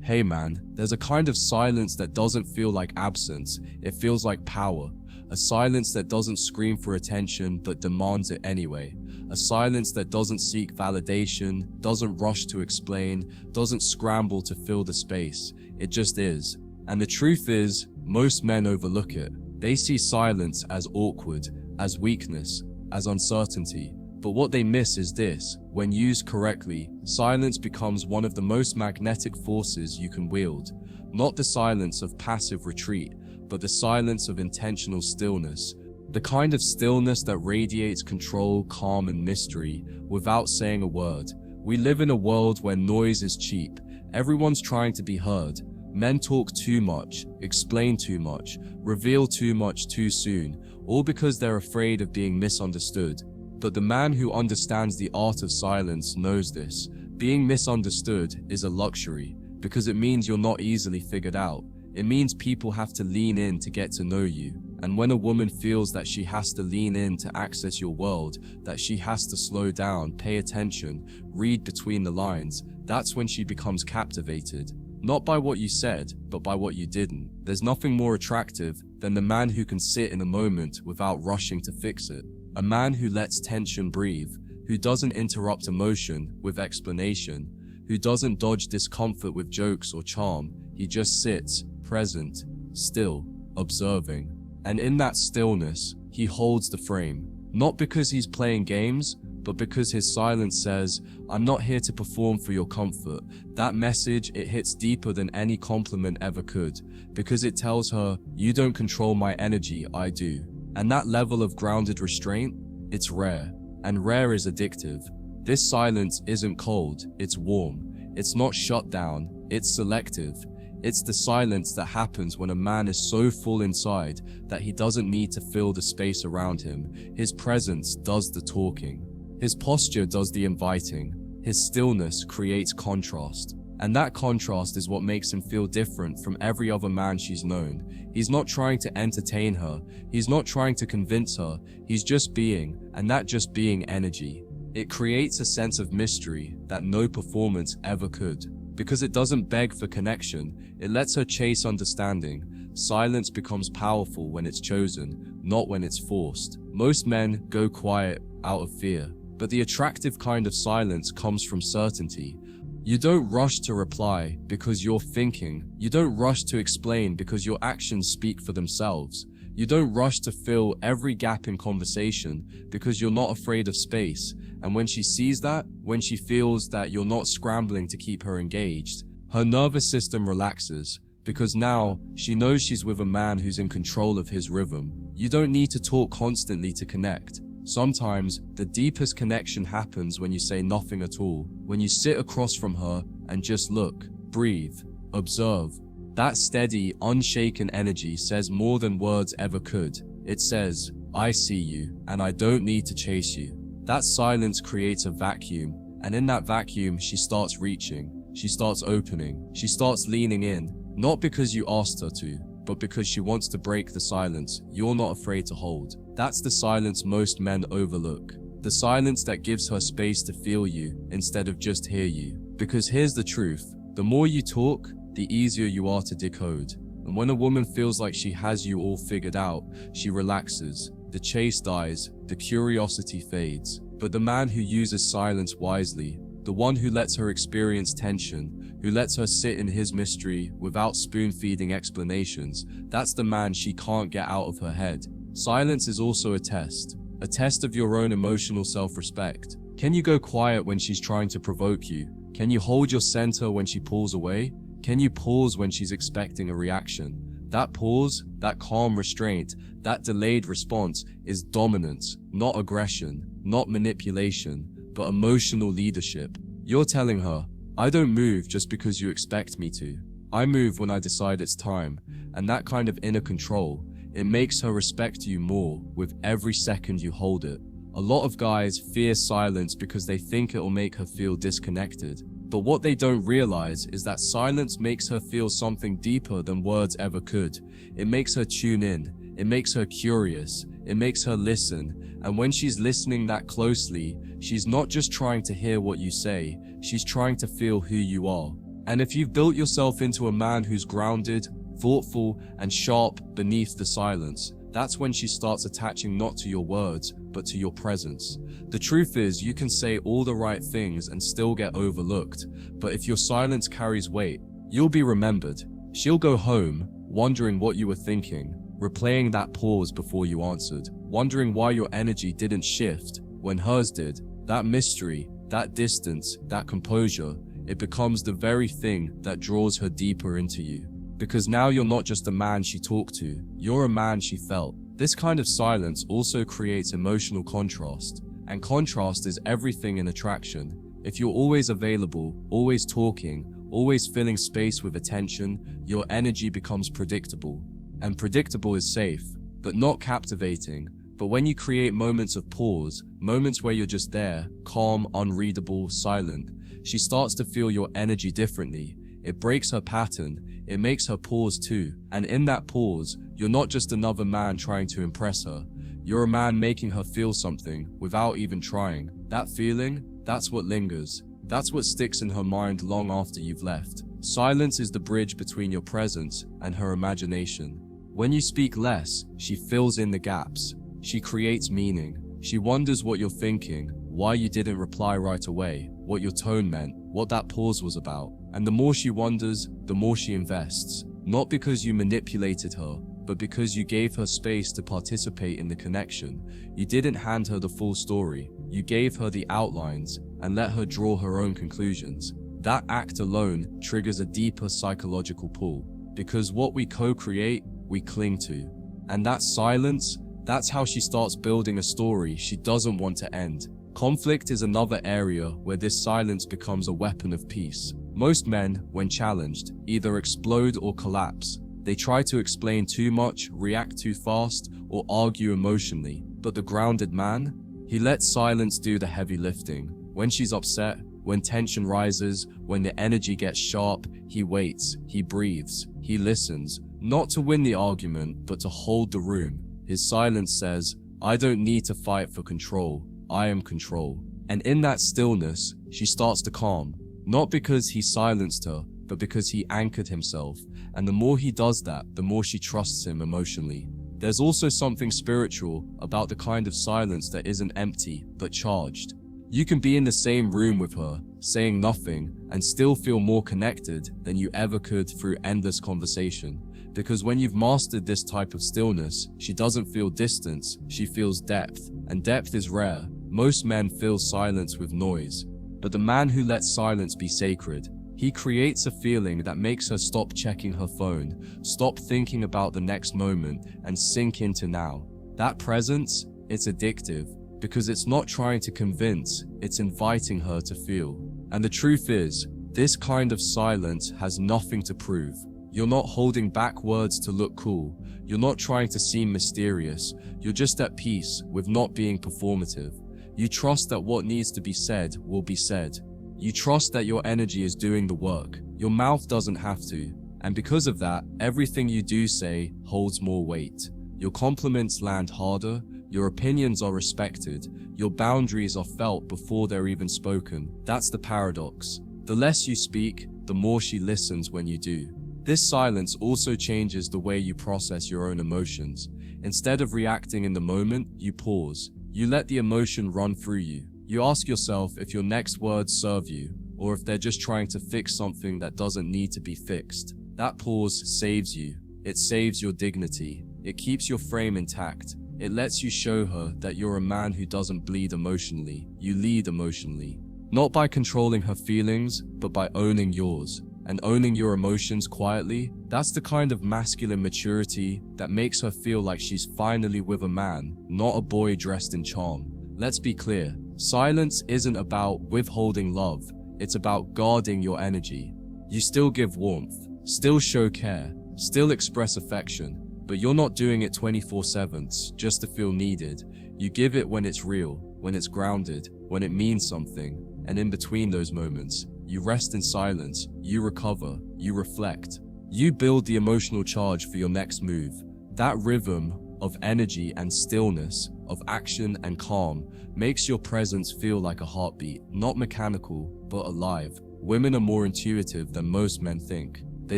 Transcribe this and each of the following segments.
Hey man, there's a kind of silence that doesn't feel like absence, it feels like power. A silence that doesn't scream for attention but demands it anyway. A silence that doesn't seek validation, doesn't rush to explain, doesn't scramble to fill the space. It just is. And the truth is, most men overlook it. They see silence as awkward, as weakness, as uncertainty. But what they miss is this: when used correctly, silence becomes one of the most magnetic forces you can wield. Not the silence of passive retreat, but the silence of intentional stillness. The kind of stillness that radiates control, calm, and mystery without saying a word. We live in a world where noise is cheap. Everyone's trying to be heard. Men talk too much, explain too much, reveal too much too soon, all because they're afraid of being misunderstood. But the man who understands the art of silence knows this. Being misunderstood is a luxury, because it means you're not easily figured out. It means people have to lean in to get to know you. And when a woman feels that she has to lean in to access your world, that she has to slow down, pay attention, read between the lines, that's when she becomes captivated. Not by what you said, but by what you didn't. There's nothing more attractive than the man who can sit in a moment without rushing to fix it. A man who lets tension breathe, who doesn't interrupt emotion with explanation, who doesn't dodge discomfort with jokes or charm. He just sits, present, still, observing. And in that stillness, he holds the frame. Not because he's playing games, but because his silence says, "I'm not here to perform for your comfort." That message, it hits deeper than any compliment ever could, because it tells her, "You don't control my energy, I do." And that level of grounded restraint, it's rare, and rare is addictive. This silence isn't cold, it's warm. It's not shut down, it's selective. It's the silence that happens when a man is so full inside that he doesn't need to fill the space around him. His presence does the talking. His posture does the inviting. His stillness creates contrast. And that contrast is what makes him feel different from every other man she's known. He's not trying to entertain her. He's not trying to convince her. He's just being, and that just being energy. It creates a sense of mystery that no performance ever could. Because it doesn't beg for connection, it lets her chase understanding. Silence becomes powerful when it's chosen, not when it's forced. Most men go quiet out of fear, but the attractive kind of silence comes from certainty. You don't rush to reply because you're thinking. You don't rush to explain because your actions speak for themselves. You don't rush to fill every gap in conversation because you're not afraid of space. And when she sees that, when she feels that you're not scrambling to keep her engaged, her nervous system relaxes, because now she knows she's with a man who's in control of his rhythm. You don't need to talk constantly to connect. Sometimes, the deepest connection happens when you say nothing at all, when you sit across from her and just look, breathe, observe. That steady, unshaken energy says more than words ever could. It says, "I see you, and I don't need to chase you." That silence creates a vacuum, and in that vacuum, she starts reaching, she starts opening, she starts leaning in, not because you asked her to, but because she wants to break the silence you're not afraid to hold. That's the silence most men overlook. The silence that gives her space to feel you instead of just hear you. Because here's the truth, the more you talk, the easier you are to decode. And when a woman feels like she has you all figured out, she relaxes. The chase dies, the curiosity fades. But the man who uses silence wisely, the one who lets her experience tension, who lets her sit in his mystery without spoon-feeding explanations, that's the man she can't get out of her head. Silence is also a test of your own emotional self-respect. Can you go quiet when she's trying to provoke you? Can you hold your center when she pulls away? Can you pause when she's expecting a reaction? That pause, that calm restraint, that delayed response is dominance, not aggression, not manipulation, but emotional leadership. You're telling her, "I don't move just because you expect me to. I move when I decide it's time." And that kind of inner control, it makes her respect you more with every second you hold it. A lot of guys fear silence because they think it'll make her feel disconnected. But what they don't realize is that silence makes her feel something deeper than words ever could. It makes her tune in. It makes her curious. It makes her listen. And when she's listening that closely, she's not just trying to hear what you say, she's trying to feel who you are. And if you've built yourself into a man who's grounded, thoughtful, and sharp beneath the silence, that's when she starts attaching not to your words, but to your presence. The truth is, you can say all the right things and still get overlooked, but if your silence carries weight, you'll be remembered. She'll go home, wondering what you were thinking, replaying that pause before you answered, wondering why your energy didn't shift when hers did. That mystery, that distance, that composure, it becomes the very thing that draws her deeper into you. Because now you're not just a man she talked to, you're a man she felt. This kind of silence also creates emotional contrast, and contrast is everything in attraction. If you're always available, always talking, always filling space with attention, your energy becomes predictable. And predictable is safe, but not captivating. But when you create moments of pause, moments where you're just there, calm, unreadable, silent, she starts to feel your energy differently. It breaks her pattern, it makes her pause too. And in that pause, you're not just another man trying to impress her. You're a man making her feel something without even trying. That feeling, that's what lingers. That's what sticks in her mind long after you've left. Silence is the bridge between your presence and her imagination. When you speak less, she fills in the gaps. She creates meaning. She wonders what you're thinking, why you didn't reply right away, what your tone meant, what that pause was about. And the more she wonders, the more she invests. Not because you manipulated her, but because you gave her space to participate in the connection. You didn't hand her the full story. You gave her the outlines and let her draw her own conclusions. That act alone triggers a deeper psychological pull, because what we co-create, we cling to. And that silence, that's how she starts building a story she doesn't want to end. Conflict is another area where this silence becomes a weapon of peace. Most men, when challenged, either explode or collapse. They try to explain too much, react too fast, or argue emotionally. But the grounded man, he lets silence do the heavy lifting. When she's upset, when tension rises, when the energy gets sharp, he waits, he breathes, he listens, not to win the argument, but to hold the room. His silence says, I don't need to fight for control, I am control. And in that stillness, she starts to calm, not because he silenced her, but because he anchored himself. And the more he does that, the more she trusts him emotionally. There's also something spiritual about the kind of silence that isn't empty, but charged. You can be in the same room with her, saying nothing, and still feel more connected than you ever could through endless conversation. Because when you've mastered this type of stillness, she doesn't feel distance, she feels depth. And depth is rare. Most men fill silence with noise. But the man who lets silence be sacred, he creates a feeling that makes her stop checking her phone, stop thinking about the next moment, and sink into now. That presence, it's addictive, because it's not trying to convince, it's inviting her to feel. And the truth is, this kind of silence has nothing to prove. You're not holding back words to look cool. You're not trying to seem mysterious. You're just at peace with not being performative. You trust that what needs to be said will be said. You trust that your energy is doing the work. Your mouth doesn't have to. And because of that, everything you do say holds more weight. Your compliments land harder. Your opinions are respected. Your boundaries are felt before they're even spoken. That's the paradox. The less you speak, the more she listens when you do. This silence also changes the way you process your own emotions. Instead of reacting in the moment, you pause. You let the emotion run through you. You ask yourself if your next words serve you, or if they're just trying to fix something that doesn't need to be fixed. That pause saves you. It saves your dignity. It keeps your frame intact. It lets you show her that you're a man who doesn't bleed emotionally. You lead emotionally. Not by controlling her feelings, but by owning yours. And owning your emotions quietly, that's the kind of masculine maturity that makes her feel like she's finally with a man, not a boy dressed in charm. Let's be clear, silence isn't about withholding love, it's about guarding your energy. You still give warmth, still show care, still express affection, but you're not doing it 24/7 just to feel needed. You give it when it's real, when it's grounded, when it means something, and in between those moments, you rest in silence, you recover, you reflect. You build the emotional charge for your next move. That rhythm of energy and stillness, of action and calm, makes your presence feel like a heartbeat, not mechanical, but alive. Women are more intuitive than most men think. They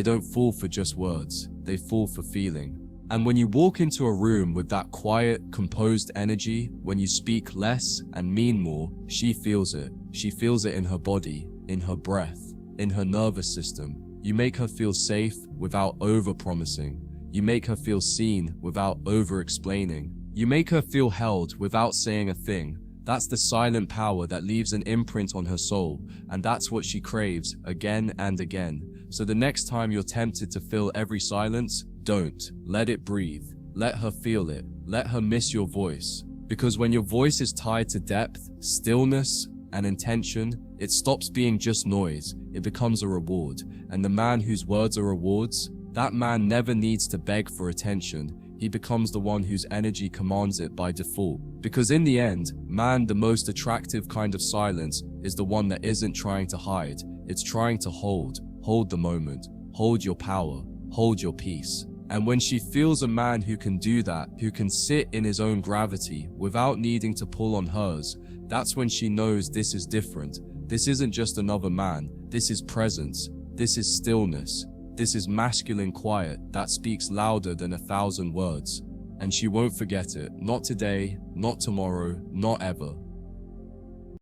don't fall for just words, they fall for feeling. And when you walk into a room with that quiet, composed energy, when you speak less and mean more, she feels it. She feels it in her body, in her breath, in her nervous system. You make her feel safe without over-promising. You make her feel seen without over-explaining. You make her feel held without saying a thing. That's the silent power that leaves an imprint on her soul, and that's what she craves again and again. So the next time you're tempted to fill every silence, don't. Let it breathe. Let her feel it. Let her miss your voice. Because when your voice is tied to depth, stillness, and intention, it stops being just noise. It becomes a reward. And the man whose words are rewards, that man never needs to beg for attention. He becomes the one whose energy commands it by default. Because in the end, man, the most attractive kind of silence is the one that isn't trying to hide. It's trying to hold. Hold the moment. Hold your power. Hold your peace. And when she feels a man who can do that, who can sit in his own gravity without needing to pull on hers, that's when she knows this is different. This isn't just another man. This is presence. This is stillness. This is masculine quiet that speaks louder than 1,000 words. And she won't forget it. Not today, not tomorrow, not ever.